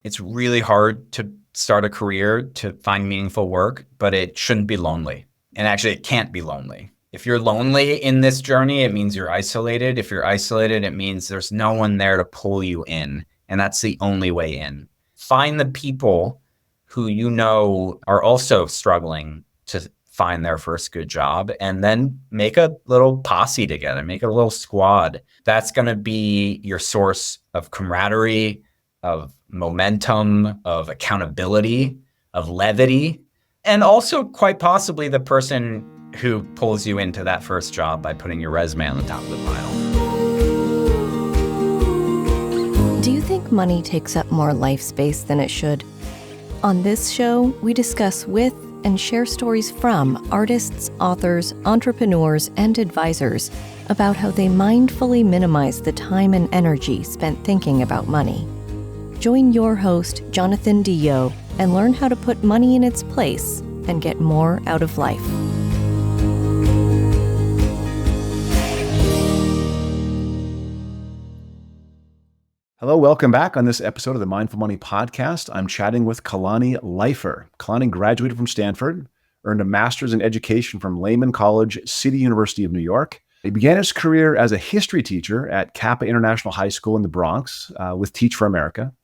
It's really hard to start a career, to find meaningful work, but it shouldn't be lonely. And actually, it can't be lonely. If you're lonely in this journey, it means you're isolated. If you're isolated, it means there's no one there to pull you in. And that's the only way in. Find the people who you know are also struggling to find their first good job, and then make a little posse together, make a little squad. That's going to be your source of camaraderie, of momentum, of accountability, of levity, and also quite possibly the person who pulls you into that first job by putting your resume on the top of the pile. Do you think money takes up more life space than it should? On this show, we discuss with and share stories from artists, authors, entrepreneurs, and advisors about how they mindfully minimize the time and energy spent thinking about money. Join your host, Jonathan Dio, and learn how to put money in its place and get more out of life. Hello, welcome back on this episode of the Mindful Money Podcast. I'm chatting with Kalani Leifer. Kalani graduated from Stanford, earned a master's in education from Lehman College, City University of New York. He began his career as a history teacher at Kappa International High School in the Bronx with Teach for America.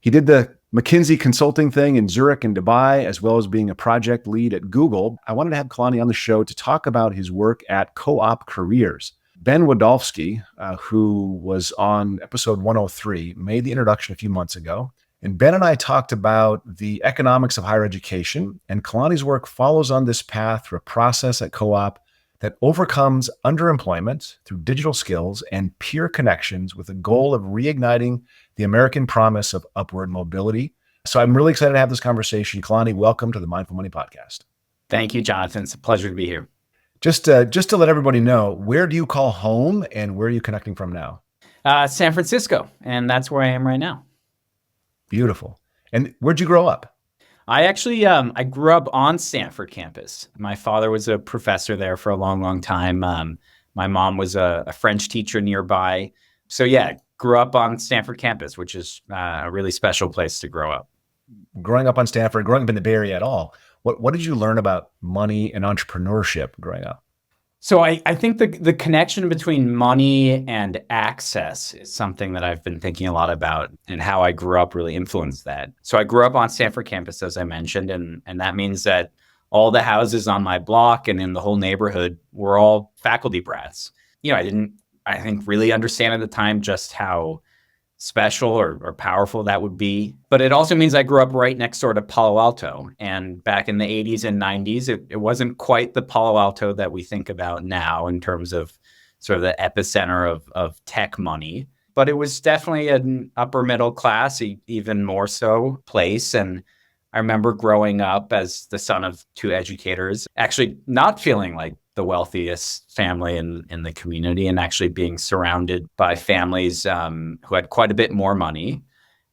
He did the McKinsey consulting thing in Zurich and Dubai, as well as being a project lead at Google. I wanted to have Kalani on the show to talk about his work at COOP Careers. Ben Wadolski, who was on episode 103, made the introduction a few months ago. And Ben and I talked about the economics of higher education, and Kalani's work follows on this path through a process at COOP that overcomes underemployment through digital skills and peer connections with the goal of reigniting the American promise of upward mobility. So I'm really excited to have this conversation. Kalani, welcome to the Mindful Money Podcast. Thank you, Jonathan. It's a pleasure to be here. Just to let everybody know, where do you call home and where are you connecting from now? San Francisco, and that's where I am right now. Beautiful. And where'd you grow up? I actually, I grew up on Stanford campus. My father was a professor there for a long, long time. My mom was a French teacher nearby. So yeah, grew up on Stanford campus, which is a really special place to grow up. Growing up on Stanford, growing up in the Bay Area at all, what did you learn about money and entrepreneurship growing up? So I think the connection between money and access is something that I've been thinking a lot about, and how I grew up really influenced that. So I grew up on Stanford campus, as I mentioned, and that means that all the houses on my block and in the whole neighborhood were all faculty brats. You know, I think, really understand at the time just how special or powerful that would be. But it also means I grew up right next door to Palo Alto. And back in the 80s and 90s, it wasn't quite the Palo Alto that we think about now in terms of sort of the epicenter of tech money. But it was definitely an upper middle class, even more so, place. And I remember growing up as the son of two educators, actually not feeling like the wealthiest family in the community, and actually being surrounded by families who had quite a bit more money.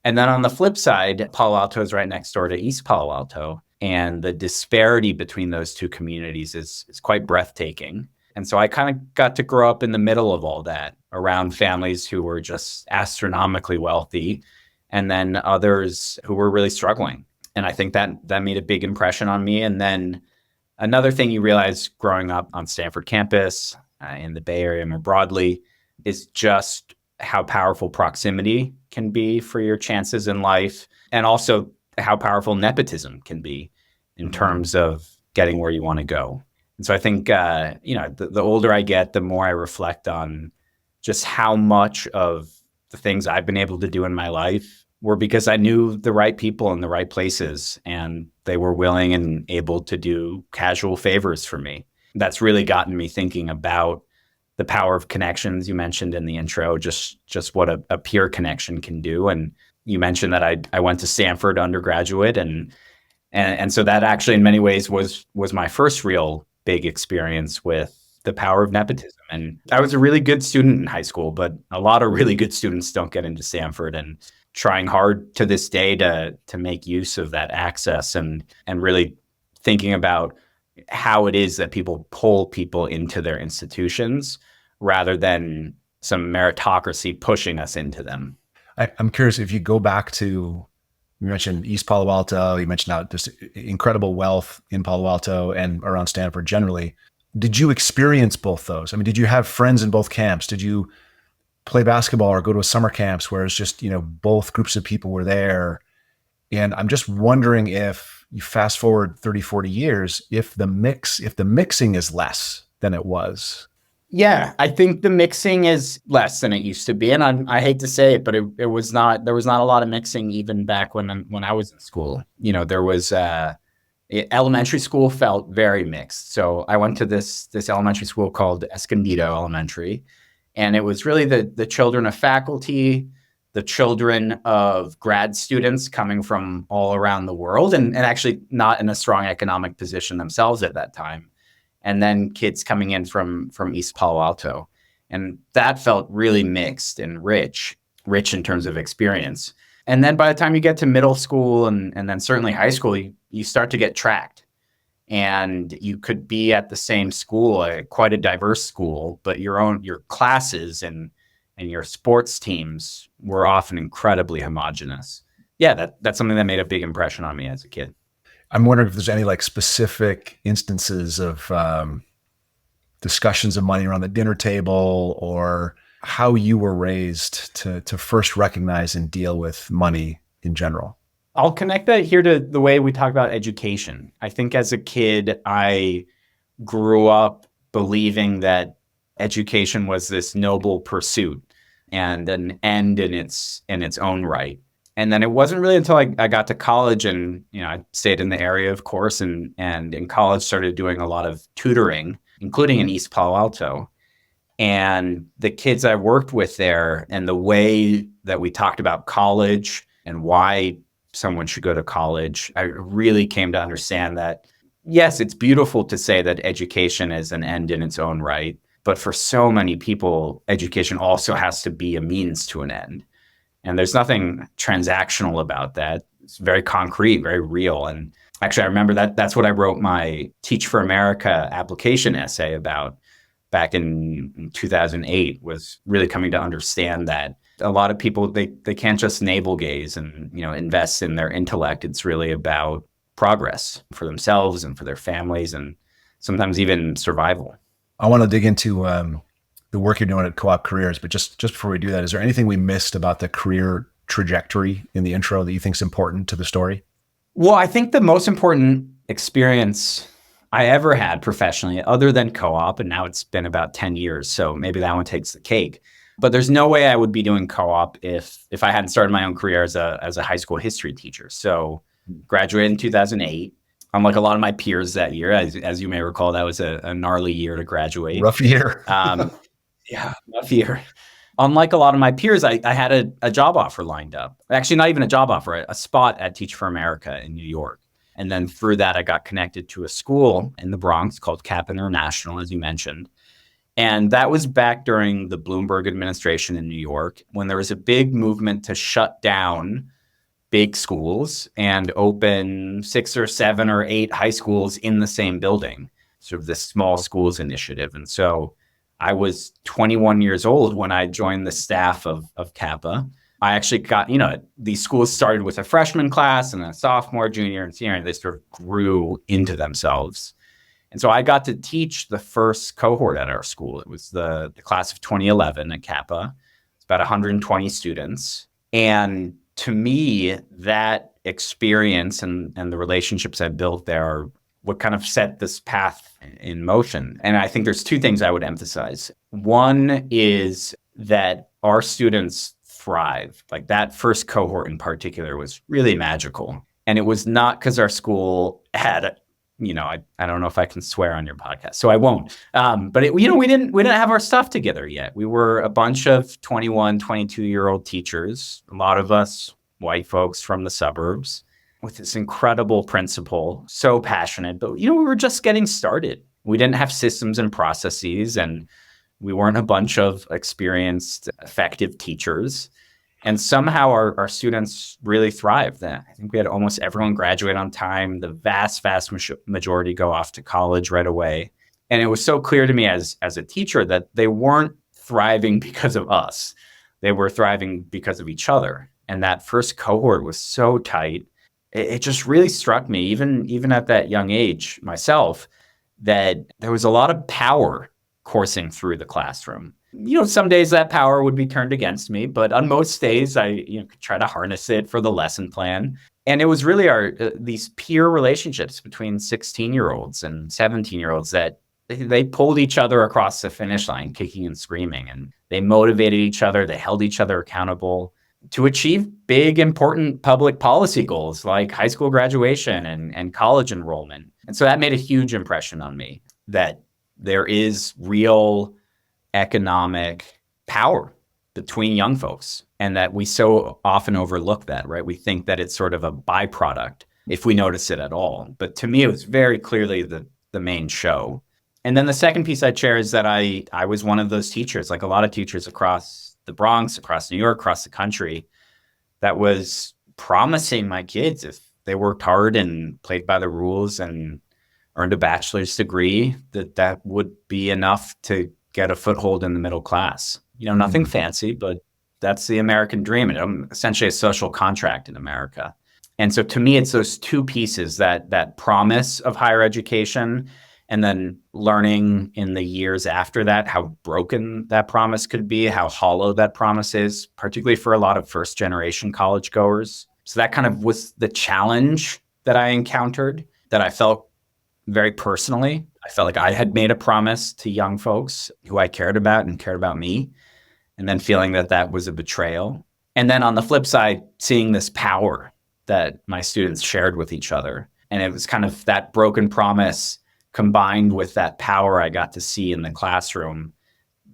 And then on the flip side, Palo Alto is right next door to East Palo Alto. And the disparity between those two communities is quite breathtaking. And so I kind of got to grow up in the middle of all that, around families who were just astronomically wealthy, and then others who were really struggling. And I think that made a big impression on me. And then another thing you realize growing up on Stanford campus, in the Bay Area more broadly, is just how powerful proximity can be for your chances in life, and also how powerful nepotism can be in terms of getting where you want to go. And so I think, the older I get, the more I reflect on just how much of the things I've been able to do in my life were because I knew the right people in the right places, and they were willing and able to do casual favors for me. That's really gotten me thinking about the power of connections. You mentioned in the intro just what a peer connection can do. And you mentioned that I went to Stanford undergraduate, and so that actually in many ways was my first real big experience with the power of nepotism. And I was a really good student in high school, but a lot of really good students don't get into Stanford, and trying hard to this day to make use of that access, and really thinking about how it is that people pull people into their institutions rather than some meritocracy pushing us into them. I'm curious, if you go back to You mentioned East Palo Alto. You mentioned how just incredible wealth in Palo Alto and around Stanford generally. Did you experience both those? I mean, did you have friends in both camps? Did you play basketball or go to a summer camps where it's just, both groups of people were there? And I'm just wondering if you fast forward 30, 40 years, if the mixing is less than it was. Yeah, I think the mixing is less than it used to be. And I hate to say it, but it was not, there was not a lot of mixing even back when I was in school. There was, elementary school felt very mixed. So I went to this elementary school called Escondido Elementary, and it was really the children of faculty, the children of grad students coming from all around the world, and actually not in a strong economic position themselves at that time. And then kids coming in from East Palo Alto. And that felt really mixed and rich in terms of experience. And then by the time you get to middle school and then certainly high school, you start to get tracked. And you could be at the same school, quite a diverse school, but your classes and your sports teams were often incredibly homogenous. Yeah, that's something that made a big impression on me as a kid. I'm wondering if there's any specific instances of discussions of money around the dinner table, or how you were raised to first recognize and deal with money in general. I'll connect that here to the way we talk about education. I think as a kid, I grew up believing that education was this noble pursuit and an end in its own right. And then it wasn't really until I got to college, and I stayed in the area, of course, and in college started doing a lot of tutoring, including in East Palo Alto. And the kids I worked with there, and the way that we talked about college and why someone should go to college, I really came to understand that, yes, it's beautiful to say that education is an end in its own right, but for so many people, education also has to be a means to an end. And there's nothing transactional about that. It's very concrete, very real. And actually, I remember that's what I wrote my Teach for America application essay about back in 2008, was really coming to understand that a lot of people, they can't just navel gaze and invest in their intellect. It's really about progress for themselves and for their families, and sometimes even survival. I want to dig into the work you're doing at COOP Careers, but just before we do that, is there anything we missed about the career trajectory in the intro that you think is important to the story? Well, I think the most important experience I ever had professionally, other than co-op, and now it's been about 10 years, so maybe that one takes the cake. But there's no way I would be doing co-op if I hadn't started my own career as a high school history teacher. So graduated in 2008. Unlike a lot of my peers that year, as you may recall, that was a gnarly year to graduate. Rough year. Yeah, rough year. Unlike a lot of my peers, I had a job offer lined up. Actually, not even a job offer, a spot at Teach for America in New York. And then through that, I got connected to a school in the Bronx called Kappa International, as you mentioned. And that was back during the Bloomberg administration in New York, when there was a big movement to shut down big schools and open 6 or 7 or 8 high schools in the same building, sort of this small schools initiative. And so I was 21 years old when I joined the staff of Kappa. I actually got, these schools started with a freshman class and a sophomore, junior, and senior, and they sort of grew into themselves. And so I got to teach the first cohort at our school. It was the class of 2011 at Kappa. It's about 120 students. And to me, that experience and the relationships I built there are what kind of set this path in motion. And I think there's 2 things I would emphasize. One is that our students thrive. Like that first cohort in particular was really magical. And it was not because our school had, I don't know if I can swear on your podcast, so I won't. But we didn't have our stuff together yet. We were a bunch of 21, 22-year-old teachers, a lot of us white folks from the suburbs, with this incredible principal, so passionate. But, we were just getting started. We didn't have systems and processes, and we weren't a bunch of experienced, effective teachers. And somehow our students really thrived. I think we had almost everyone graduate on time. The vast majority go off to college right away. And it was so clear to me as a teacher that they weren't thriving because of us. They were thriving because of each other. And that first cohort was so tight. It just really struck me, even at that young age myself, that there was a lot of power coursing through the classroom. Some days that power would be turned against me, but on most days I could try to harness it for the lesson plan. And it was really these peer relationships between 16-year-olds and 17-year-olds that they pulled each other across the finish line, kicking and screaming, and they motivated each other. They held each other accountable to achieve big, important public policy goals like high school graduation and college enrollment. And so that made a huge impression on me, that there is real economic power between young folks, and that we so often overlook that, right? We think that it's sort of a byproduct if we notice it at all. But to me, it was very clearly the main show. And then the second piece I'd share is that I was one of those teachers, like a lot of teachers across the Bronx, across New York, across the country, that was promising my kids, if they worked hard and played by the rules and earned a bachelor's degree, that would be enough to get a foothold in the middle class. Nothing fancy, but that's the American dream. And essentially a social contract in America. And so to me, it's those two pieces, that promise of higher education, and then learning in the years after that how broken that promise could be, how hollow that promise is, particularly for a lot of first-generation college goers. So that kind of was the challenge that I encountered, that I felt very personally. I felt like I had made a promise to young folks who I cared about and cared about me, and then feeling that was a betrayal. And then on the flip side, seeing this power that my students shared with each other. And it was kind of that broken promise combined with that power I got to see in the classroom.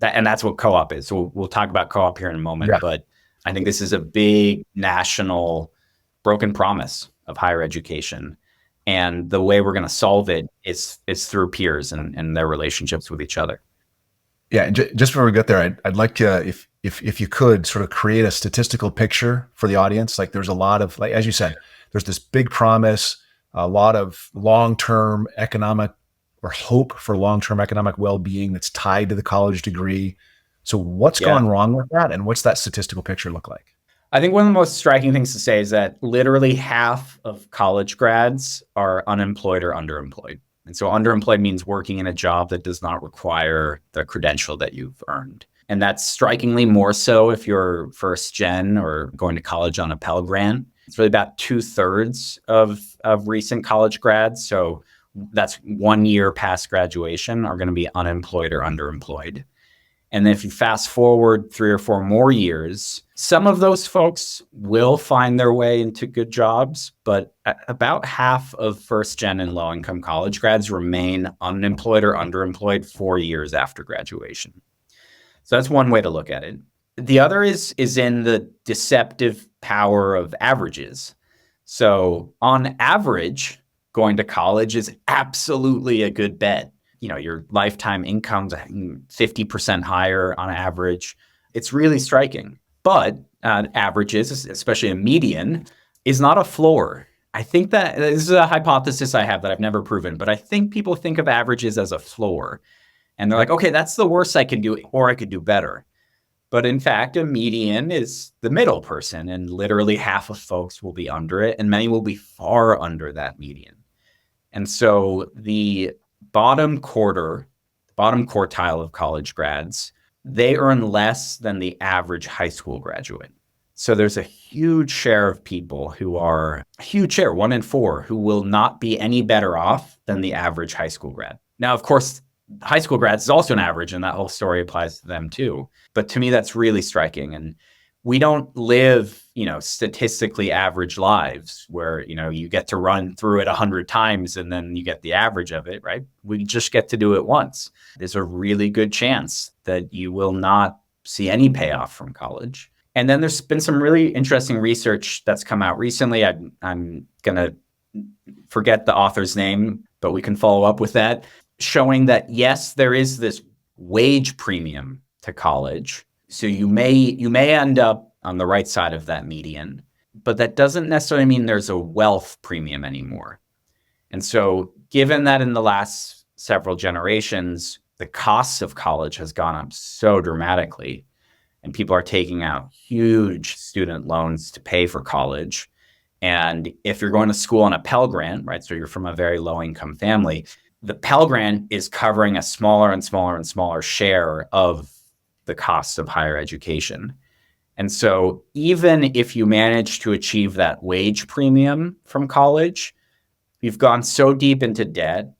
And that's what co-op is. So we'll talk about co-op here in a moment. Yeah. But I think this is a big national broken promise of higher education. And the way we're going to solve it is through peers and their relationships with each other. Yeah, and just before we get there, I'd like to, if you could, sort of create a statistical picture for the audience. Like, there's a lot of, like, as you said, there's this big promise, a lot of long-term economic, or hope for long-term economic well-being that's tied to the college degree. So what's gone wrong with that, and what's that statistical picture look like? I think one of the most striking things to say is that literally half of college grads are unemployed or underemployed. And so underemployed means working in a job that does not require the credential that you've earned. And that's strikingly more so if you're first gen or going to college on a Pell Grant. It's really about 2/3 of recent college grads. So that's 1 year past graduation are going to be unemployed or underemployed. And then if you fast forward 3 or 4 more years, some of those folks will find their way into good jobs, but about half of first gen and low income college grads remain unemployed or underemployed 4 years after graduation. So that's one way to look at it. The other is in the deceptive power of averages. So on average, going to college is absolutely a good bet. Your lifetime income's 50% higher on average. It's really striking. But averages, especially a median, is not a floor. I think that this is a hypothesis I have that I've never proven, but I think people think of averages as a floor. And they're like, okay, that's the worst I can do, or I could do better. But in fact, a median is the middle person, and literally half of folks will be under it, and many will be far under that median. And so the bottom quartile of college grads, they earn less than the average high school graduate. So there's a huge share of people who are, a huge share, 1 in 4, who will not be any better off than the average high school grad. Now, of course, high school grads is also an average, and that whole story applies to them too. But to me, that's really striking. And we don't live, statistically average lives where, you get to run through it 100 times and then you get the average of it, right? We just get to do it once. There's a really good chance that you will not see any payoff from college. And then there's been some really interesting research that's come out recently. I'm going to forget the author's name, but we can follow up with that, showing that, yes, there is this wage premium to college. So you may end up on the right side of that median, but that doesn't necessarily mean there's a wealth premium anymore. And so given that in the last several generations, the costs of college has gone up so dramatically, and people are taking out huge student loans to pay for college. And if you're going to school on a Pell Grant, right, so you're from a very low income family, the Pell Grant is covering a smaller and smaller and smaller share of the cost of higher education. And so even if you manage to achieve that wage premium from college, you've gone so deep into debt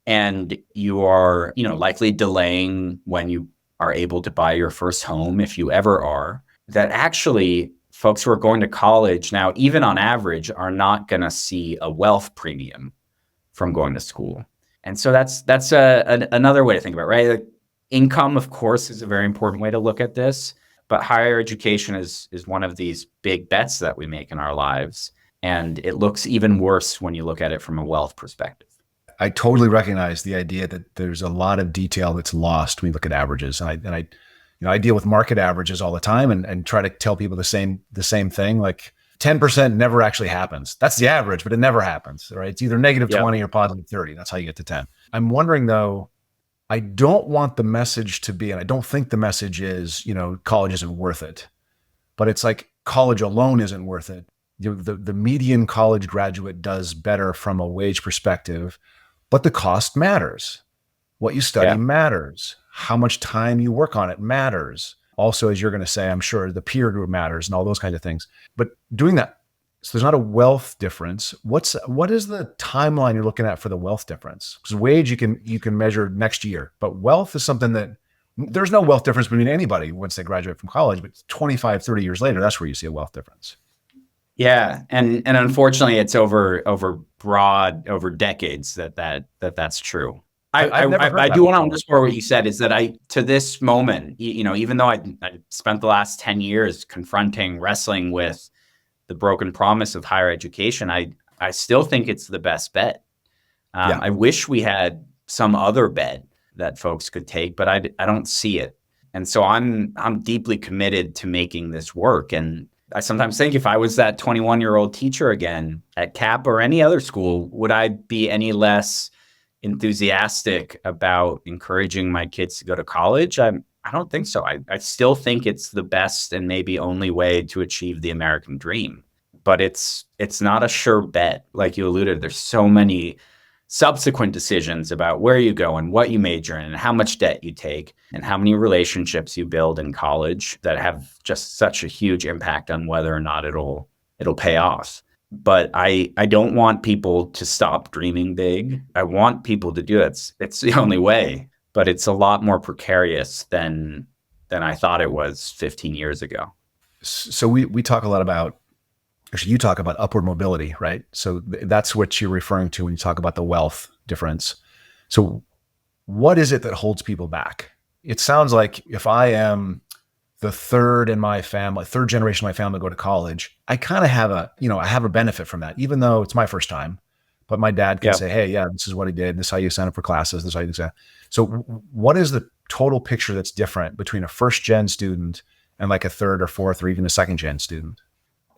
and you are, likely delaying when you are able to buy your first home, if you ever are, that actually folks who are going to college now, even on average, are not going to see a wealth premium from going to school. And so that's another way to think about it, right? Like, income, of course, is a very important way to look at this, but higher education is one of these big bets that we make in our lives. And it looks even worse when you look at it from a wealth perspective. I totally recognize the idea that there's a lot of detail that's lost when you look at averages. And I deal with market averages all the time and try to tell people the same thing. Like 10% never actually happens. That's the average, but it never happens, right? It's either negative 20 or positive 30. That's how you get to 10. I'm wondering though, I don't want the message to be, and I don't think the message is, college isn't worth it, but it's like college alone isn't worth it. The median college graduate does better from a wage perspective, but the cost matters. What you study matters. How much time you work on it matters. Also, as you're going to say, I'm sure the peer group matters and all those kinds of things. But doing that, so there's not a wealth difference. What is the timeline you're looking at for the wealth difference? Because wage you can measure next year, but wealth is something that there's no wealth difference between anybody once they graduate from college, but 25, 30 years later, that's where you see a wealth difference. Yeah. And unfortunately it's over decades that's true. I do want to underscore what you said is that to this moment, even though I spent the last 10 years wrestling with the broken promise of higher education, I still think it's the best bet. I wish we had some other bet that folks could take, but I don't see it. And so I'm deeply committed to making this work. And I sometimes think if I was that 21-year-old teacher again at Kappa or any other school, would I be any less enthusiastic about encouraging my kids to go to college? I don't think so. I still think it's the best and maybe only way to achieve the American dream. But it's not a sure bet. Like you alluded, there's so many subsequent decisions about where you go and what you major in and how much debt you take and how many relationships you build in college that have just such a huge impact on whether or not it'll pay off. But I don't want people to stop dreaming big. I want people to do it. It's the only way, but it's a lot more precarious than I thought it was 15 years ago. So we talk a lot about, actually you talk about upward mobility, right? So that's what you're referring to when you talk about the wealth difference. So what is it that holds people back? It sounds like if I am the third generation of my family to go to college, I kind of have I have a benefit from that, even though it's my first time. But my dad can say, hey, this is what he did. This is how you sign up for classes. This is how you do that. So what is the total picture that's different between a first gen student and like a third or fourth or even a second gen student?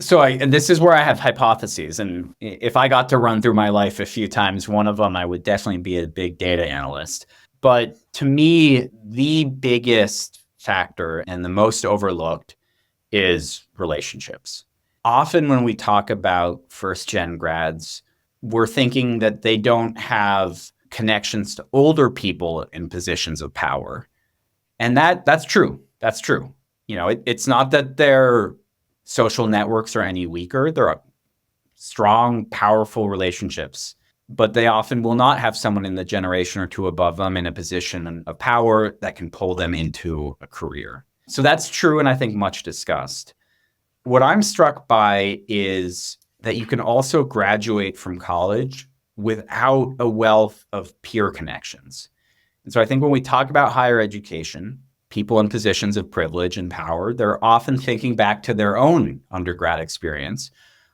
So and this is where I have hypotheses. And if I got to run through my life a few times, one of them, I would definitely be a big data analyst. But to me, the biggest factor and the most overlooked is relationships. Often when we talk about first-gen grads, we're thinking that they don't have connections to older people in positions of power. And that's true. That's true. It's not that their social networks are any weaker. There are strong, powerful relationships, but they often will not have someone in the generation or two above them in a position of power that can pull them into a career. So that's true, and I think much discussed. What I'm struck by is that you can also graduate from college without a wealth of peer connections. And so I think when we talk about higher education, people in positions of privilege and power, they're often thinking back to their own undergrad experience,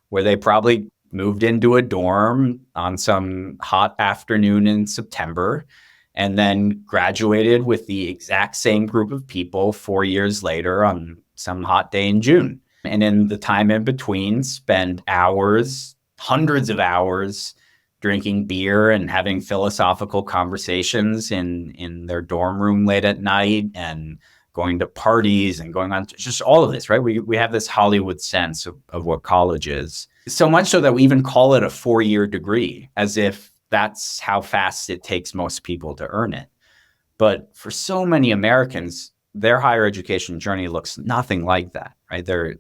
where they probably moved into a dorm on some hot afternoon in September, and then graduated with the exact same group of people 4 years later on some hot day in June. And in the time in between, spend hours, hundreds of hours, drinking beer and having philosophical conversations in their dorm room late at night and going to parties and going on just all of this, right? We have this Hollywood sense of what college is. So much so that we even call it a 4-year degree, as if that's how fast it takes most people to earn it. But for so many Americans, their higher education journey looks nothing like that, right? They're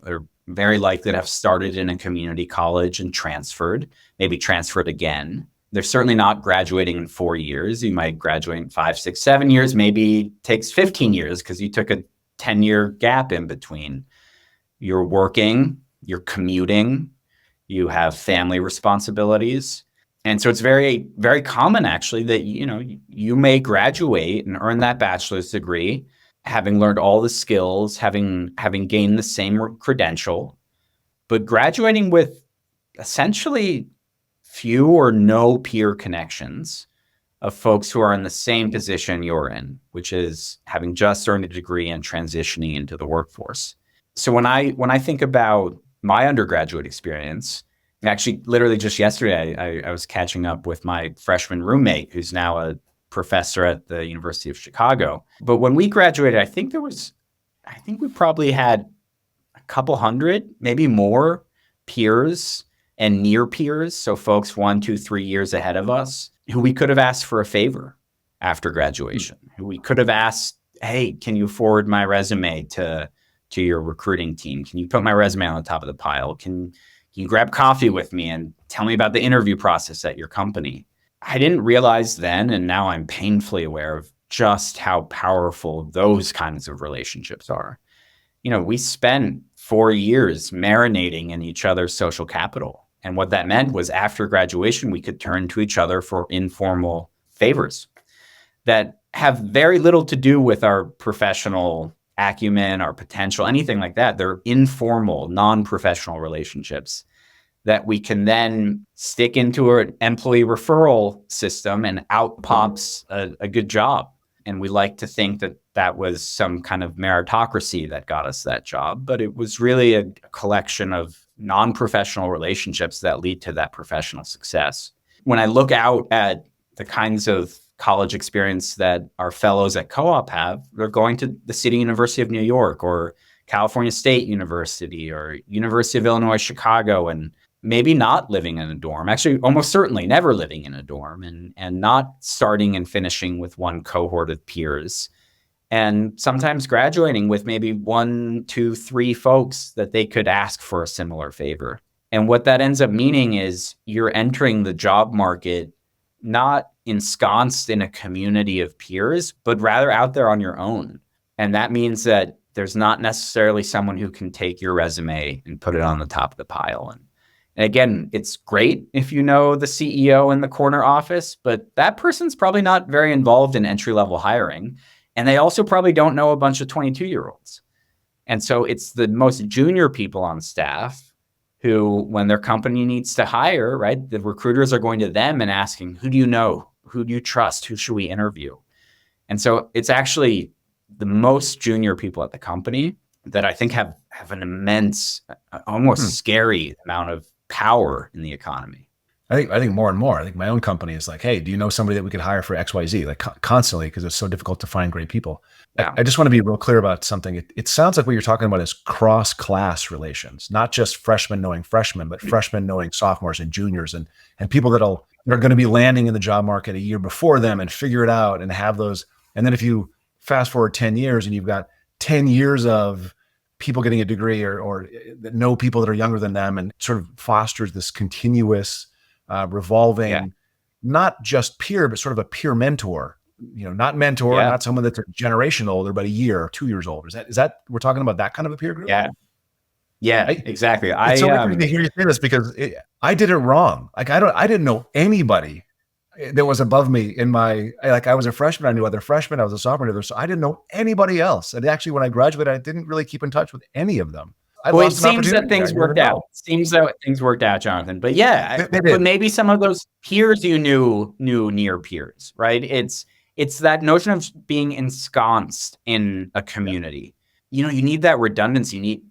very likely to have started in a community college and transferred, maybe transferred again. They're certainly not graduating in 4 years. You might graduate in 5, 6, 7 years, maybe takes 15 years because you took a 10-year gap in between. You're working, you're commuting, you have family responsibilities. And so it's very, very common actually that, you may graduate and earn that bachelor's degree, having learned all the skills, having gained the same credential, but graduating with essentially few or no peer connections of folks who are in the same position you're in, which is having just earned a degree and transitioning into the workforce. So when I think about my undergraduate experience, actually literally just yesterday, I was catching up with my freshman roommate, who's now a professor at the University of Chicago. But when we graduated, I think we probably had a couple hundred, maybe more peers and near peers. So folks 1, 2, 3 years ahead of us who we could have asked for a favor after graduation, who we could have asked, hey, can you forward my resume to your recruiting team? Can you put my resume on the top of the pile? Can you grab coffee with me and tell me about the interview process at your company? I didn't realize then, and now I'm painfully aware of just how powerful those kinds of relationships are. We spent 4 years marinating in each other's social capital. And what that meant was after graduation, we could turn to each other for informal favors that have very little to do with our professional acumen, our potential, anything like that. They're informal, non-professional relationships that we can then stick into an employee referral system and out pops a good job. And we like to think that that was some kind of meritocracy that got us that job, but it was really a collection of non-professional relationships that lead to that professional success. When I look out at the kinds of college experience that our fellows at Co-op have, they're going to the City University of New York or California State University or University of Illinois, Chicago, and maybe not living in a dorm, actually almost certainly never living in a dorm, and not starting and finishing with one cohort of peers, and sometimes graduating with maybe 1, 2, 3 folks that they could ask for a similar favor. And what that ends up meaning is you're entering the job market not ensconced in a community of peers, but rather out there on your own. And that means that there's not necessarily someone who can take your resume and put it on the top of the pile. And again, it's great if you know the CEO in the corner office, but that person's probably not very involved in entry-level hiring. And they also probably don't know a bunch of 22-year-olds. And so it's the most junior people on staff who, when their company needs to hire, right, the recruiters are going to them and asking, who do you know? Who do you trust? Who should we interview? And so it's actually the most junior people at the company that I think have an immense, almost scary amount of power in the economy. I think more and more. I think my own company is like, hey, do you know somebody that we could hire for XYZ? Like constantly, because it's so difficult to find great people. Yeah. I just want to be real clear about something. It sounds like what you're talking about is cross-class relations, not just freshmen knowing freshmen, but freshmen knowing sophomores and juniors and people that are going to be landing in the job market a year before them and figure it out and have those. And then if you fast forward 10 years and you've got 10 years of people getting a degree or know people that are younger than them, and sort of fosters this continuous revolving, not just peer, but sort of a peer mentor, not mentor, not someone that's a generation older, but a year or 2 years older. Is that we're talking about that kind of a peer group? Yeah, exactly. It's so interesting to hear you say this because I did it wrong. Like I didn't know anybody that was above me in my, like I was a freshman, I knew other freshmen, I was a sophomore, so I didn't know anybody else. And actually when I graduated, I didn't really keep in touch with any of them. Well, it seems that things worked out. Jonathan. But but maybe some of those peers you knew near peers, right? It's that notion of being ensconced in a community. You need that redundancy. You need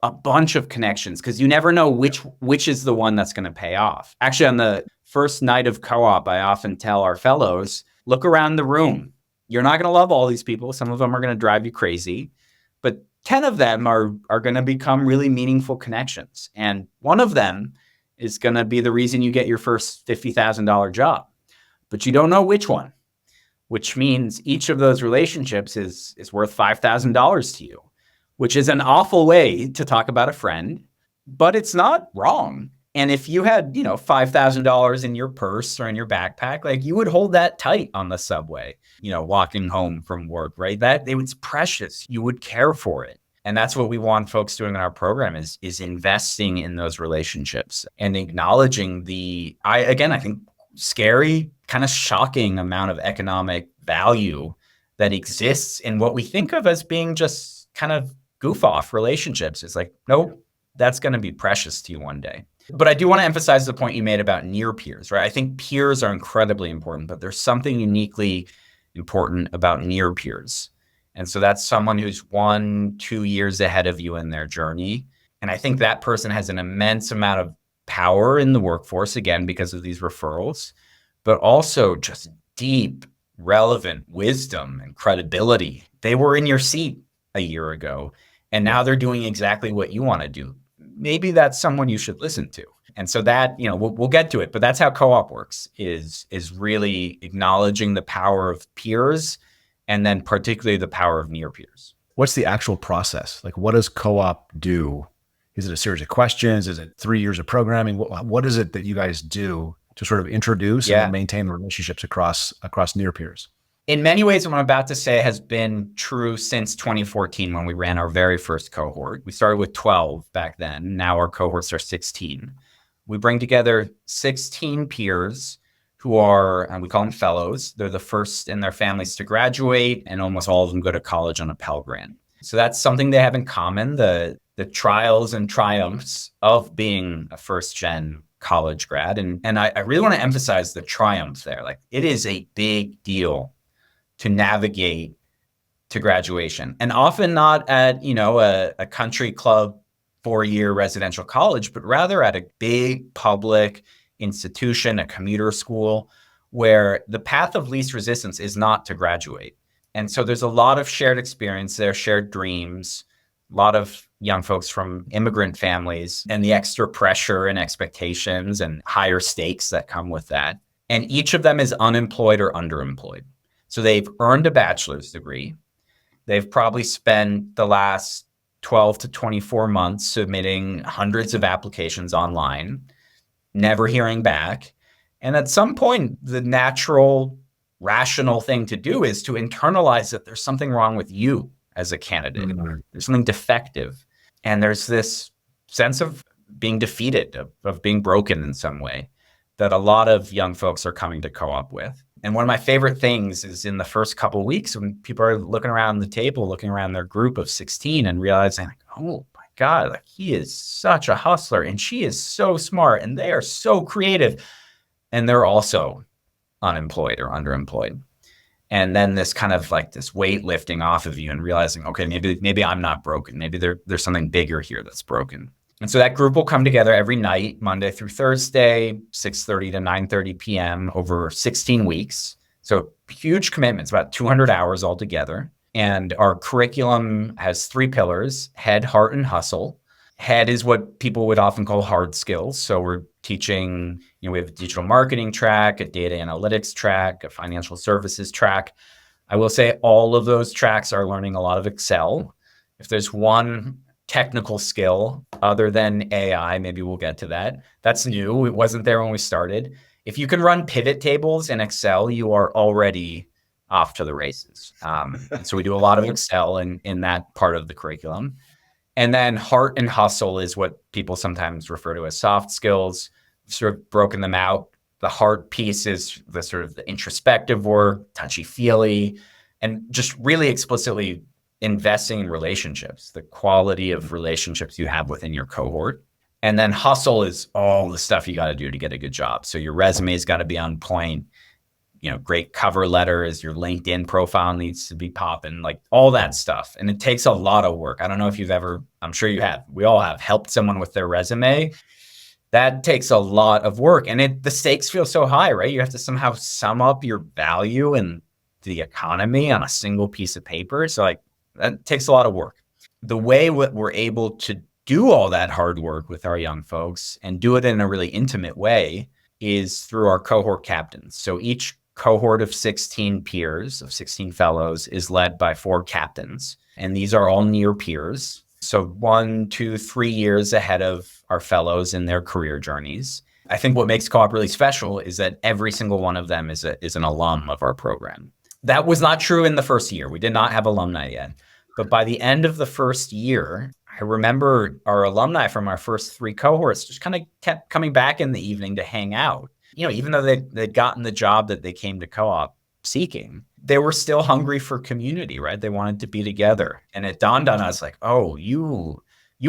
a bunch of connections because you never know which is the one that's going to pay off. Actually, on the first night of co-op, I often tell our fellows, look around the room. You're not going to love all these people. Some of them are going to drive you crazy, but 10 of them are going to become really meaningful connections. And one of them is going to be the reason you get your first $50,000 job, but you don't know which one, which means each of those relationships is worth $5,000 to you, which is an awful way to talk about a friend, but it's not wrong. And if you had, $5,000 in your purse or in your backpack, like you would hold that tight on the subway, walking home from work, right? It was precious. You would care for it. And that's what we want folks doing in our program is investing in those relationships and acknowledging I think scary, kind of shocking amount of economic value that exists in what we think of as being just kind of goof off relationships. It's like, nope, that's going to be precious to you one day. But I do want to emphasize the point you made about near peers, right? I think peers are incredibly important, but there's something uniquely important about near peers. And so that's someone who's 1-2 years ahead of you in their journey. And I think that person has an immense amount of power in the workforce, again, because of these referrals, but also just deep, relevant wisdom and credibility. They were in your seat a year ago, and now they're doing exactly what you want to do. Maybe that's someone you should listen to. And so that, we'll get to it, but that's how co-op works, is really acknowledging the power of peers and then particularly the power of near peers. What's the actual process? Like, what does co-op do? Is it a series of questions? Is it 3 years of programming? What is it that you guys do to sort of introduce and maintain relationships across near peers? In many ways, what I'm about to say has been true since 2014 when we ran our very first cohort. We started with 12 back then. Now our cohorts are 16. We bring together 16 peers who are, and we call them fellows. They're the first in their families to graduate, and almost all of them go to college on a Pell Grant. So that's something they have in common, the trials and triumphs of being a first-gen college grad. And I really want to emphasize the triumph there. Like, it is a big deal to navigate to graduation, and often not at, a country club 4-year residential college, but rather at a big public institution, a commuter school, where the path of least resistance is not to graduate. And so there's a lot of shared experience there, shared dreams, a lot of young folks from immigrant families, and the extra pressure and expectations and higher stakes that come with that. And each of them is unemployed or underemployed. So they've earned a bachelor's degree. They've probably spent the last 12 to 24 months submitting hundreds of applications online, never hearing back. And at some point, the natural, rational thing to do is to internalize that there's something wrong with you as a candidate. Mm-hmm. There's something defective. And there's this sense of being defeated, of being broken in some way, that a lot of young folks are coming to co-op with. And one of my favorite things is in the first couple of weeks when people are looking around the table, looking around their group of 16 and realizing, like, oh my God, like, he is such a hustler and she is so smart and they are so creative. And they're also unemployed or underemployed. And then this kind of like this weight lifting off of you and realizing, okay, maybe I'm not broken. Maybe there's something bigger here that's broken. And so that group will come together every night, Monday through Thursday, 6:30 to 9:30 p.m. over 16 weeks. So huge commitments, about 200 hours altogether. And our curriculum has 3 pillars: head, heart, and hustle. Head is what people would often call hard skills. So we're teaching, we have a digital marketing track, a data analytics track, a financial services track. I will say all of those tracks are learning a lot of Excel. If there's one technical skill other than AI, maybe we'll get to that. That's new. It wasn't there when we started. If you can run pivot tables in Excel, you are already off to the races. So we do a lot of Excel in that part of the curriculum. And then heart and hustle is what people sometimes refer to as soft skills. We've sort of broken them out. The heart piece is the sort of the introspective work, touchy-feely, and just really explicitly investing in relationships, the quality of relationships you have within your cohort. And then hustle is all the stuff you got to do to get a good job. So your resume's got to be on point. Great cover letters, your LinkedIn profile needs to be popping, like all that stuff. And it takes a lot of work. I don't know if you've ever, I'm sure you have, we all have helped someone with their resume. That takes a lot of work. And the stakes feel so high, right? You have to somehow sum up your value and the economy on a single piece of paper. So like that takes a lot of work. The way we're able to do all that hard work with our young folks and do it in a really intimate way is through our cohort captains. So each cohort of 16 peers, of 16 fellows, is led by 4 captains. And these are all near peers. So 1, 2, 3 years ahead of our fellows in their career journeys. I think what makes Co-op really special is that every single one of them is an alum of our program. That was not true in the first year. We did not have alumni yet. But by the end of the first year, I remember our alumni from our first 3 cohorts just kind of kept coming back in the evening to hang out. Even though they'd gotten the job that they came to Co-op seeking, they were still hungry for community, right? They wanted to be together. And it dawned on us like, oh, you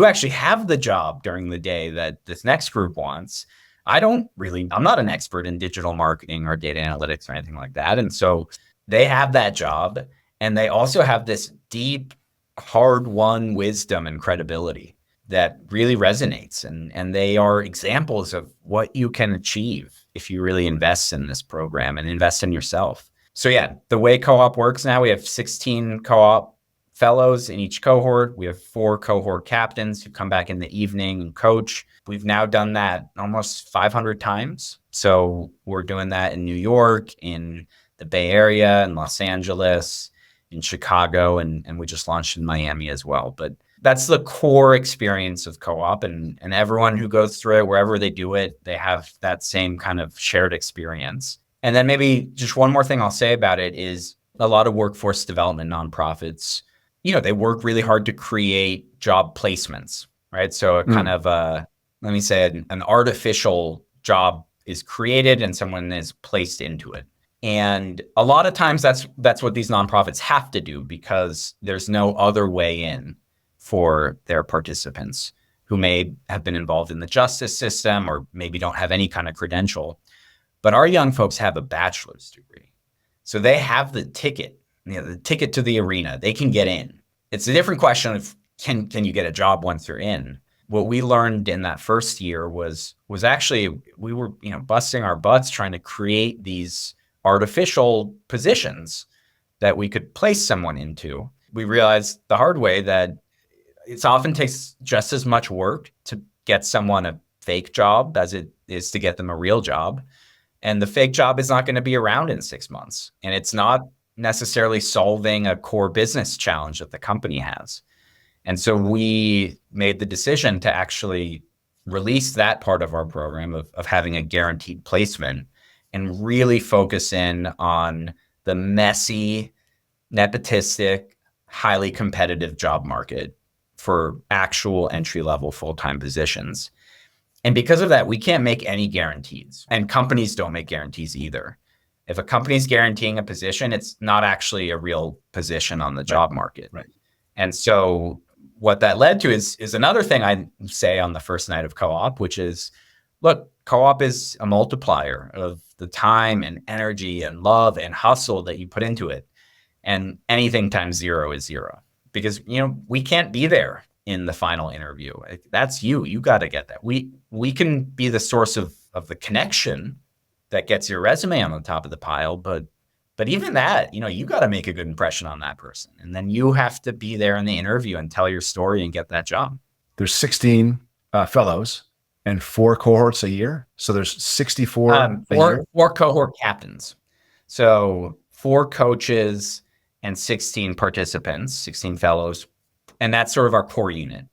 actually have the job during the day that this next group wants. I'm not an expert in digital marketing or data analytics or anything like that. And so they have that job, and they also have this deep, hard-won wisdom and credibility that really resonates. And they are examples of what you can achieve if you really invest in this program and invest in yourself. So yeah, the way Co-op works now, we have 16 Co-op fellows in each cohort. We have 4 cohort captains who come back in the evening and coach. We've now done that almost 500 times. So we're doing that in New York, in the Bay Area, in Los Angeles, in Chicago, and we just launched in Miami as well. But that's the core experience of Co-op, and everyone who goes through it, wherever they do it, they have that same kind of shared experience. And then maybe just one more thing I'll say about it is a lot of workforce development nonprofits, they work really hard to create job placements, right? So a kind of let me say an artificial job is created and someone is placed into it. And a lot of times that's what these nonprofits have to do because there's no other way in for their participants who may have been involved in the justice system or maybe don't have any kind of credential. But our young folks have a bachelor's degree. So they have the ticket, the ticket to the arena. They can get in. It's a different question of can you get a job once you're in? What we learned in that first year was actually we were busting our butts trying to create these artificial positions that we could place someone into. We realized the hard way that it often takes just as much work to get someone a fake job as it is to get them a real job. And the fake job is not going to be around in 6 months. And it's not necessarily solving a core business challenge that the company has. And so we made the decision to actually release that part of our program of having a guaranteed placement and really focus in on the messy, nepotistic, highly competitive job market for actual entry-level full-time positions. And because of that, we can't make any guarantees, and companies don't make guarantees either. If a company's guaranteeing a position, it's not actually a real position on the job market. Right. And so what that led to is another thing I say on the first night of Co-op, which is, look, Co-op is a multiplier of the time and energy and love and hustle that you put into it. And anything times 0 is 0. Because, we can't be there in the final interview. That's you. You got to get that. We can be the source of the connection that gets your resume on the top of the pile, but even that, you got to make a good impression on that person. And then you have to be there in the interview and tell your story and get that job. There's 16 fellows and 4 cohorts a year. So there's 64 a year? 4 cohort captains. So 4 coaches and 16 participants, 16 fellows. And that's sort of our core unit.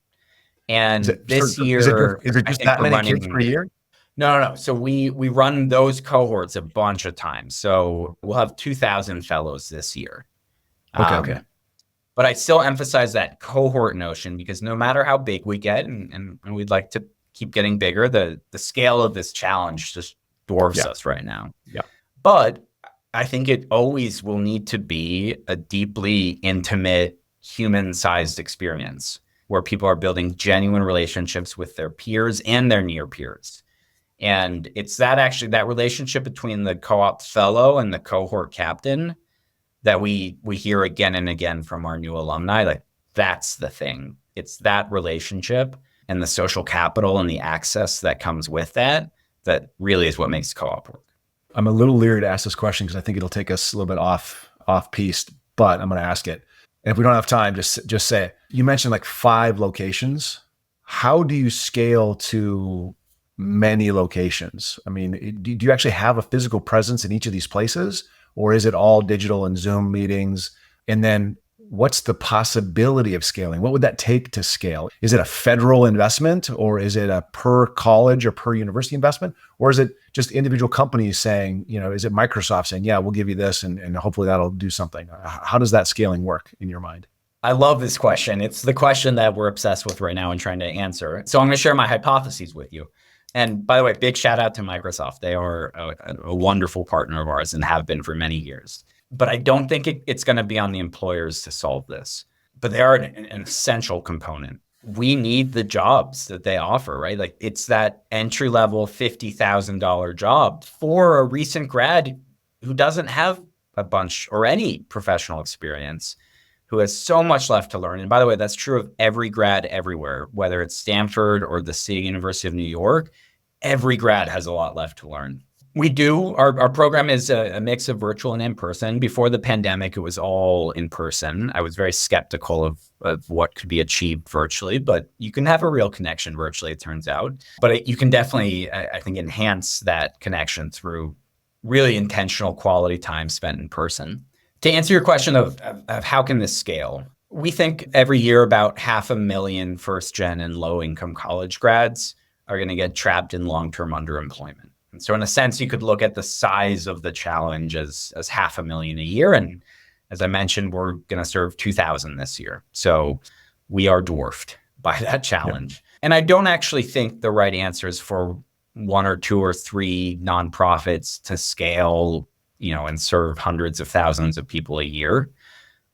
And this year, is it just that many kids per year? No. So we run those cohorts a bunch of times. So we'll have 2,000 fellows this year. Okay. But I still emphasize that cohort notion because no matter how big we get, and we'd like to keep getting bigger, the scale of this challenge just dwarfs us right now. Yeah. But I think it always will need to be a deeply intimate, human-sized experience where people are building genuine relationships with their peers and their near peers. And it's that relationship between the co-op fellow and the cohort captain that we hear again and again from our new alumni. Like, that's the thing. It's that relationship and the social capital and the access that comes with that really is what makes co-op work. I'm a little leery to ask this question because I think it'll take us a little bit off off piste, but I'm going to ask it. And if we don't have time, just say it. You mentioned like 5 locations. How do you scale to many locations? I mean, do you actually have a physical presence in each of these places, or is it all digital and Zoom meetings? And then what's the possibility of scaling? What would that take to scale? Is it a federal investment, or is it a per college or per university investment? Or is it just individual companies saying, is it Microsoft saying, yeah, we'll give you this and hopefully that'll do something? How does that scaling work in your mind? I love this question. It's the question that we're obsessed with right now and trying to answer. So I'm going to share my hypotheses with you. And by the way, big shout out to Microsoft. They are a wonderful partner of ours and have been for many years. But I don't think it's going to be on the employers to solve this. But they are an essential component. We need the jobs that they offer, right? Like it's that entry-level $50,000 job for a recent grad who doesn't have a bunch or any professional experience, who has so much left to learn. And by the way, that's true of every grad everywhere, whether it's Stanford or the City University of New York. Every grad has a lot left to learn. We do. Our program is a mix of virtual and in-person. Before the pandemic, it was all in person. I was very skeptical of what could be achieved virtually, but you can have a real connection virtually, it turns out. But you can definitely, I think, enhance that connection through really intentional quality time spent in person. To answer your question of how can this scale, we think every year about 500,000 first-gen and low-income college grads are going to get trapped in long-term underemployment. And so in a sense, you could look at the size of the challenge as 500,000 a year. And as I mentioned, we're going to serve 2,000 this year. So we are dwarfed by that challenge. Yep. And I don't actually think the right answer is for 1 or 2 or 3 nonprofits to scale, and serve hundreds of thousands of people a year.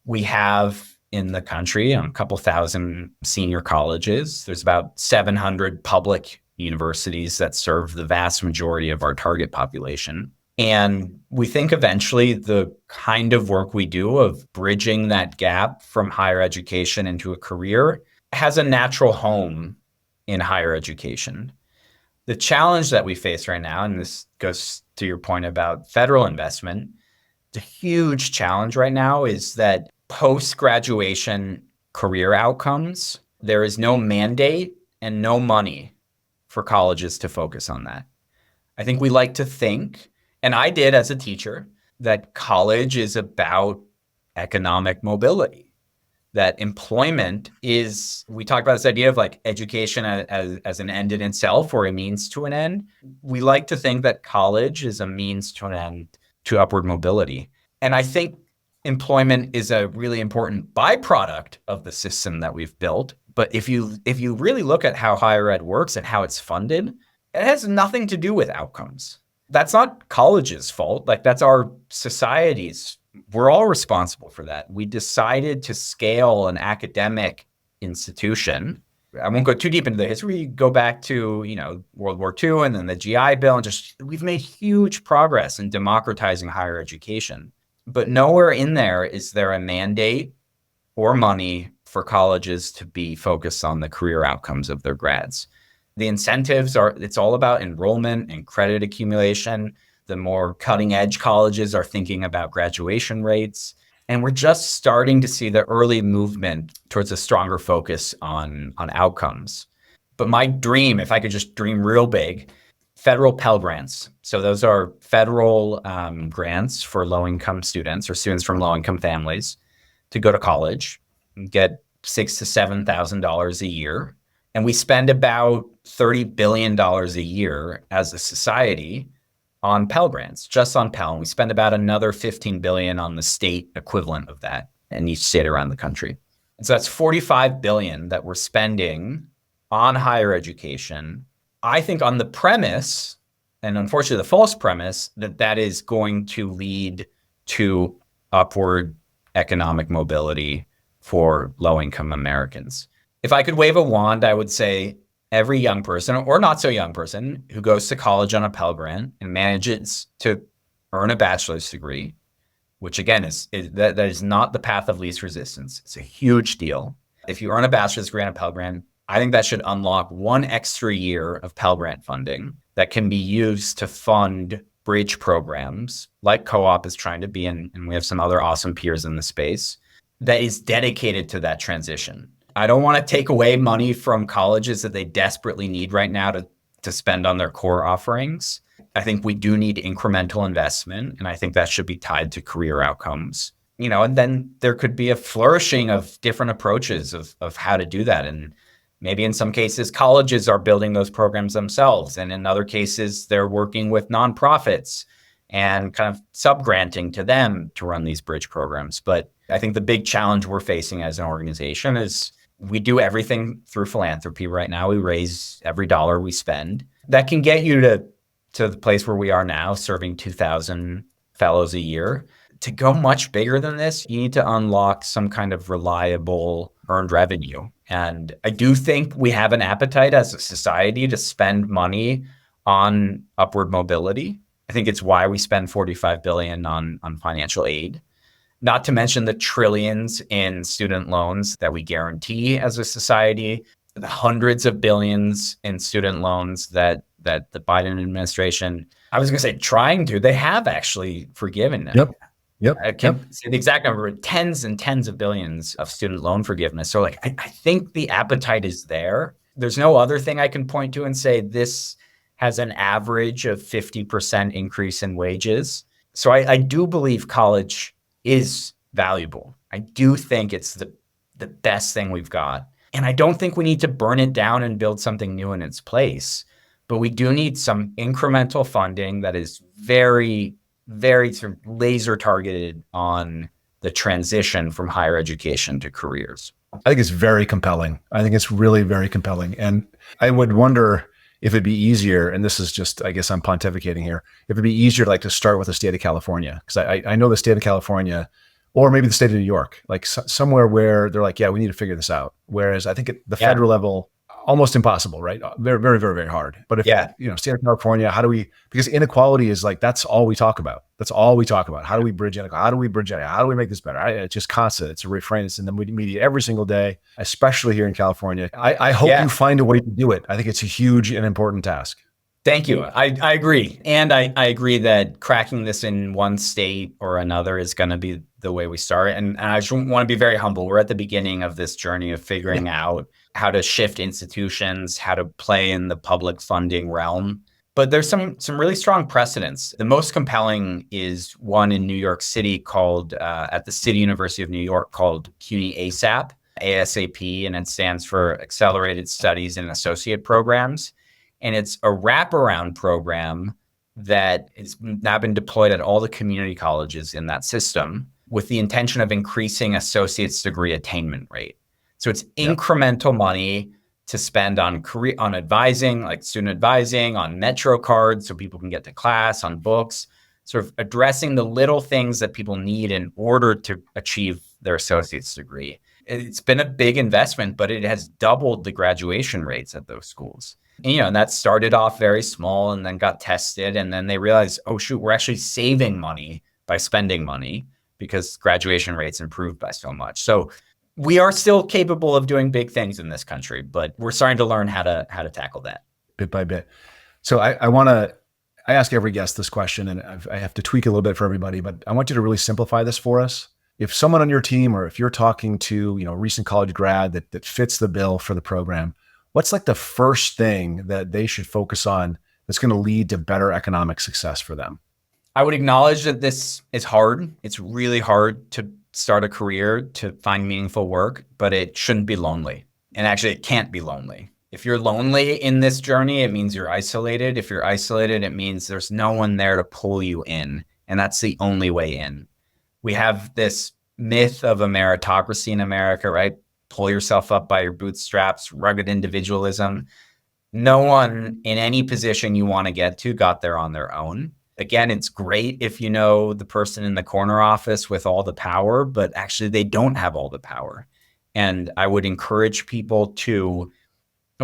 We have in the country a couple thousand senior colleges. There's about 700 public universities that serve the vast majority of our target population. And we think eventually the kind of work we do of bridging that gap from higher education into a career has a natural home in higher education. The challenge that we face right now, and this goes to your point about federal investment, the huge challenge right now is that post-graduation career outcomes, there is no mandate and no money for colleges to focus on that. I think we like to think, and I did as a teacher, that college is about economic mobility. That employment is, we talk about this idea of like education as an end in itself or a means to an end. We like to think that college is a means to an end to upward mobility. And I think employment is a really important byproduct of the system that we've built. But if you really look at how higher ed works and how it's funded, it has nothing to do with outcomes. That's not college's fault. Like that's our society's. We're all responsible for that. We decided to scale an academic institution. I won't go too deep into the history. Go back to, World War II and then the GI Bill, and we've made huge progress in democratizing higher education. But nowhere in there is there a mandate or money for colleges to be focused on the career outcomes of their grads. The incentives it's all about enrollment and credit accumulation. The more cutting edge colleges are thinking about graduation rates. And we're just starting to see the early movement towards a stronger focus on outcomes. But my dream, if I could just dream real big, federal Pell Grants. So those are federal grants for low-income students or students from low-income families to go to college and get $6,000 to $7,000 a year. And we spend about $30 billion a year as a society on Pell Grants, just on Pell. And we spend about another $15 billion on the state equivalent of that in each state around the country. And so that's $45 billion that we're spending on higher education. I think on the premise, and unfortunately the false premise, that is going to lead to upward economic mobility for low-income Americans. If I could wave a wand, I would say every young person or not so young person who goes to college on a Pell Grant and manages to earn a bachelor's degree, which again that is not the path of least resistance. It's a huge deal. If you earn a bachelor's degree on a Pell Grant, I think that should unlock 1 extra year of Pell Grant funding that can be used to fund bridge programs like Co-op is trying to be, and we have some other awesome peers in the space that is dedicated to that transition. I don't want to take away money from colleges that they desperately need right now to spend on their core offerings. I think we do need incremental investment, and I think that should be tied to career outcomes. And then there could be a flourishing of different approaches of how to do that. And maybe in some cases, colleges are building those programs themselves. And in other cases, they're working with nonprofits and kind of subgranting to them to run these bridge programs. But I think the big challenge we're facing as an organization is we do everything through philanthropy right now. We raise every dollar we spend. That can get you to the place where we are now, serving 2,000 fellows a year. To go much bigger than this, you need to unlock some kind of reliable earned revenue. And I do think we have an appetite as a society to spend money on upward mobility. I think it's why we spend $45 billion on financial aid, not to mention the trillions in student loans that we guarantee as a society, the hundreds of billions in student loans that the Biden administration, I was going to say they have actually forgiven. Yep. I can't say the exact number, but tens and tens of billions of student loan forgiveness. So I think the appetite is there. There's no other thing I can point to and say this has an average of 50% increase in wages. So I do believe college is valuable. I do think it's the best thing we've got. And I don't think we need to burn it down and build something new in its place. But we do need some incremental funding that is very, very sort of laser targeted on the transition from higher education to careers. I think it's very compelling. I think it's really very compelling. And I would wonder if it'd be easier, and this is just, I guess I'm pontificating here, if it'd be easier to start with the state of California. Because I know the state of California, or maybe the state of New York, somewhere where they're like, yeah, we need to figure this out. Whereas I think at the federal level, almost impossible, right? Very, very, very, very hard. But if, state of California, because inequality is that's all we talk about. That's all we talk about. How do we bridge inequality? How do we bridge it? How do we make this better? It's just constant. It's a refrain. It's in the media every single day, especially here in California. I hope you find a way to do it. I think it's a huge and important task. Thank you. I agree. And I agree that cracking this in one state or another is going to be the way we start. And I just want to be very humble. We're at the beginning of this journey of figuring out how to shift institutions, how to play in the public funding realm. But there's some really strong precedents. The most compelling is one in New York City called, at the City University of New York, called CUNY ASAP, and it stands for Accelerated Studies and Associate Programs. And it's a wraparound program that has now been deployed at all the community colleges in that system with the intention of increasing associate's degree attainment rate. So it's incremental money to spend on advising, like student advising, on Metro cards so people can get to class, on books, sort of addressing the little things that people need in order to achieve their associate's degree. It's been a big investment, but it has doubled the graduation rates at those schools. And that started off very small and then got tested. And then they realized, oh, shoot, we're actually saving money by spending money because graduation rates improved by so much. So we are still capable of doing big things in this country, but we're starting to learn how to tackle that bit by bit. So I ask every guest this question, and I have to tweak a little bit for everybody, but I want you to really simplify this for us. If someone on your team, or if you're talking to, a recent college grad that fits the bill for the program, what's the first thing that they should focus on that's going to lead to better economic success for them? I would acknowledge that this is hard. It's really hard to start a career, to find meaningful work, but it shouldn't be lonely. And actually, it can't be lonely. If you're lonely in this journey, it means you're isolated. If you're isolated, it means there's no one there to pull you in. And that's the only way in. We have this myth of a meritocracy in America, right? Pull yourself up by your bootstraps, rugged individualism. No one in any position you want to get to got there on their own. Again, it's great if you know the person in the corner office with all the power, but actually they don't have all the power. And I would encourage people to,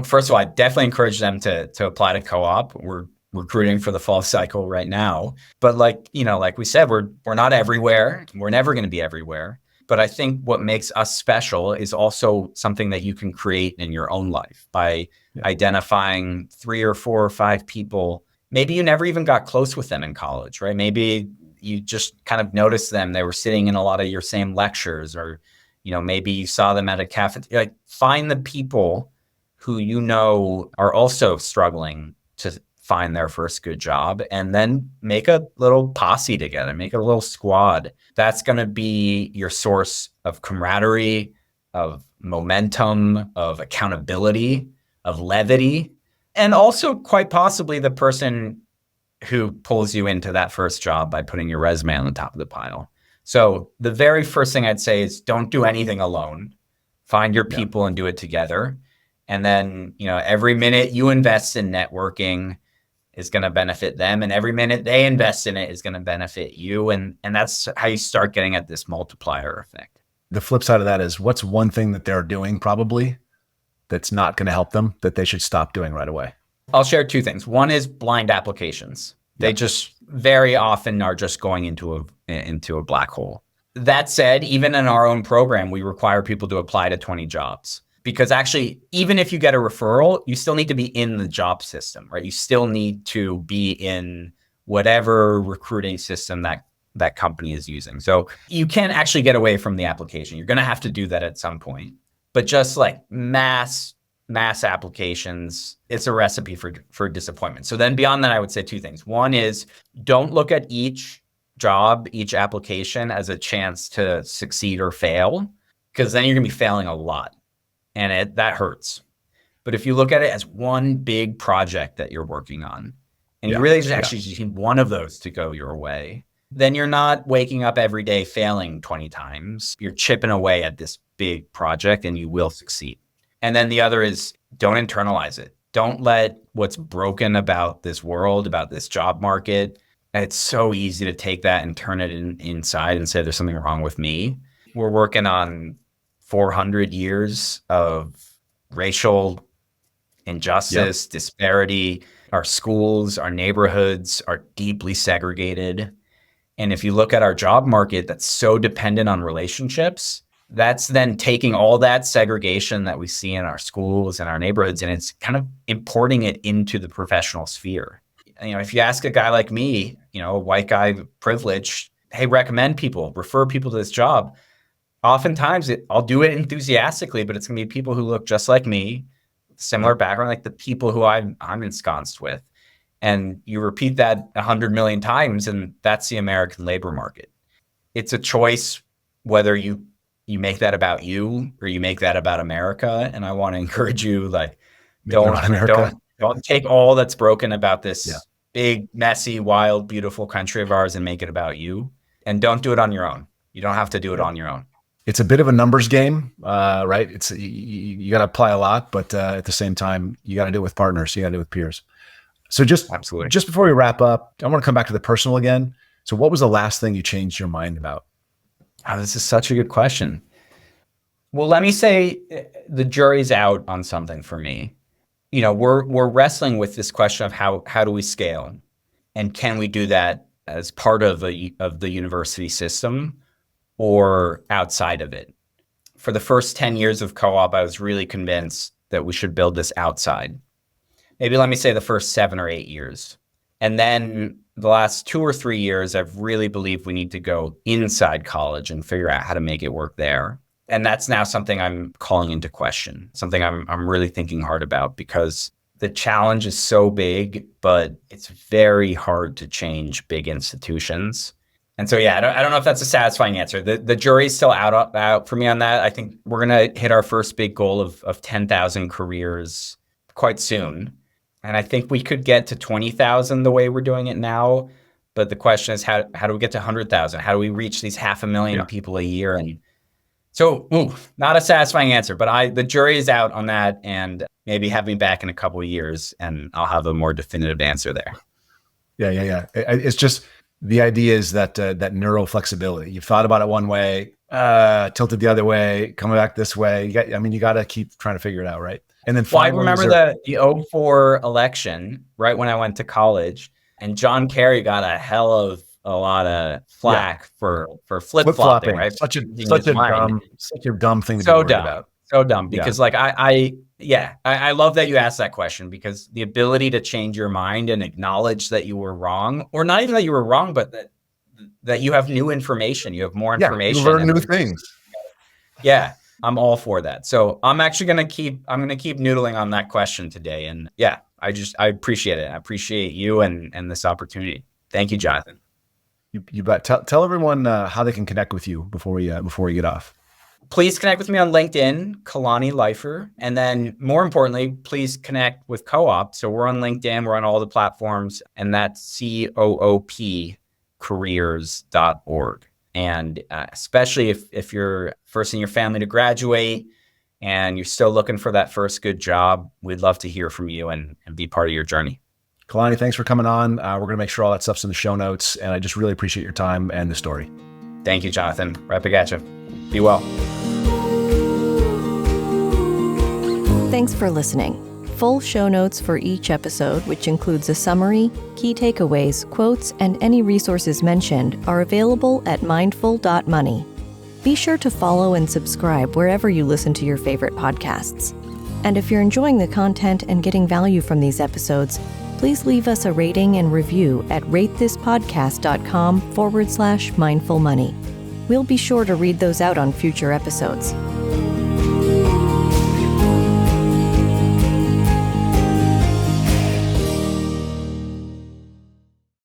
first of all, I definitely encourage them to apply to Co-op. We're recruiting for the fall cycle right now. But like we said, we're not everywhere. We're never going to be everywhere. But I think what makes us special is also something that you can create in your own life by identifying 3 or 4 or 5 people Maybe you never even got close with them in college, right? Maybe you just kind of noticed them. They were sitting in a lot of your same lectures, or, maybe you saw them at a cafe. Like, find the people who are also struggling to find their first good job, and then make a little posse together, make a little squad. That's going to be your source of camaraderie, of momentum, of accountability, of levity, and also quite possibly the person who pulls you into that first job by putting your resume on the top of the pile. So the very first thing I'd say is don't do anything alone. Find your people and do it together. And then, every minute you invest in networking is going to benefit them, and every minute they invest in it is going to benefit you. And that's how you start getting at this multiplier effect. The flip side of that is, what's one thing that they're doing probably that's not going to help them that they should stop doing right away? I'll share two things. One is blind applications. They just very often are just going into a black hole. That said, even in our own program, we require people to apply to 20 jobs. Because actually, even if you get a referral, you still need to be in the job system, right? You still need to be in whatever recruiting system that company is using. So you can't actually get away from the application. You're going to have to do that at some point. But just like mass applications, it's a recipe for disappointment. So then beyond that, I would say two things. One is, don't look at each job, each application as a chance to succeed or fail, because then you're going to be failing a lot. And that hurts. But if you look at it as one big project that you're working on, and you really just need one of those to go your way, then you're not waking up every day failing 20 times. You're chipping away at this big project, and you will succeed. And then the other is, don't internalize it. Don't let what's broken about this world, about this job market. It's so easy to take that and turn it inside and say there's something wrong with me. We're working on 400 years of racial injustice, disparity. Our schools, our neighborhoods are deeply segregated. And if you look at our job market that's so dependent on relationships, that's then taking all that segregation that we see in our schools and our neighborhoods, and it's kind of importing it into the professional sphere. If you ask a guy like me, a white guy, privileged, hey, recommend people, refer people to this job. Oftentimes, I'll do it enthusiastically, but it's going to be people who look just like me, similar background, like the people who I'm ensconced with. And you repeat that 100 million times, and that's the American labor market. It's a choice whether you make that about you or you make that about America. And I want to encourage you, don't take all that's broken about this big, messy, wild, beautiful country of ours and make it about you. And don't do it on your own. You don't have to do it on your own. It's a bit of a numbers game, right? It's you got to apply a lot, but at the same time, you got to do it with partners. You got to do it with peers. So just before we wrap up, I want to come back to the personal again. So what was the last thing you changed your mind about? Oh, this is such a good question. Well, let me say the jury's out on something for me. We're wrestling with this question of how do we scale, and can we do that as part of the university system or outside of it? For the first 10 years of co-op, I was really convinced that we should build this outside. Maybe let me say the first 7 or 8 years. And then the last 2 or 3 years, I've really believed we need to go inside college and figure out how to make it work there. And that's now something I'm calling into question, something I'm really thinking hard about, because the challenge is so big, but it's very hard to change big institutions. And so, I don't know if that's a satisfying answer. The jury's still out for me on that. I think we're going to hit our first big goal of 10,000 careers quite soon. And I think we could get to 20,000 the way we're doing it now. But the question is, how do we get to 100,000? How do we reach these 500,000 people a year? And so, not a satisfying answer, but the jury is out on that, and maybe have me back in a couple of years and I'll have a more definitive answer there. Yeah. It's just, the idea is that neural flexibility. You've thought about it one way, tilted the other way, coming back this way. You got to keep trying to figure it out, right? And then I remember the 2004 election, right when I went to college, and John Kerry got a lot of flack for flip-flopping, right? Such a dumb thing to be worried about. So dumb because I love that you asked that question, because the ability to change your mind and acknowledge that you were wrong, or not even that you were wrong, but that you have new information, you have more information. You learn new things. Yeah, I'm all for that. So I'm actually going to keep noodling on that question today. And yeah, I appreciate it. I appreciate you and this opportunity. Thank you, Jonathan. You bet. Tell everyone how they can connect with you before we get off. Please connect with me on LinkedIn, Kalani Leifer. And then more importantly, please connect with Co-op. So we're on LinkedIn, we're on all the platforms, and that's COOP Careers.org. And especially if you're first in your family to graduate and you're still looking for that first good job, we'd love to hear from you and be part of your journey. Kalani, thanks for coming on. We're going to make sure all that stuff's in the show notes. And I just really appreciate your time and the story. Thank you, Jonathan. Right back at you. Be well. Thanks for listening. Full show notes for each episode, which includes a summary, key takeaways, quotes, and any resources mentioned, are available at mindful.money. Be sure to follow and subscribe wherever you listen to your favorite podcasts. And if you're enjoying the content and getting value from these episodes, please leave us a rating and review at ratethispodcast.com/mindfulmoney. We'll be sure to read those out on future episodes.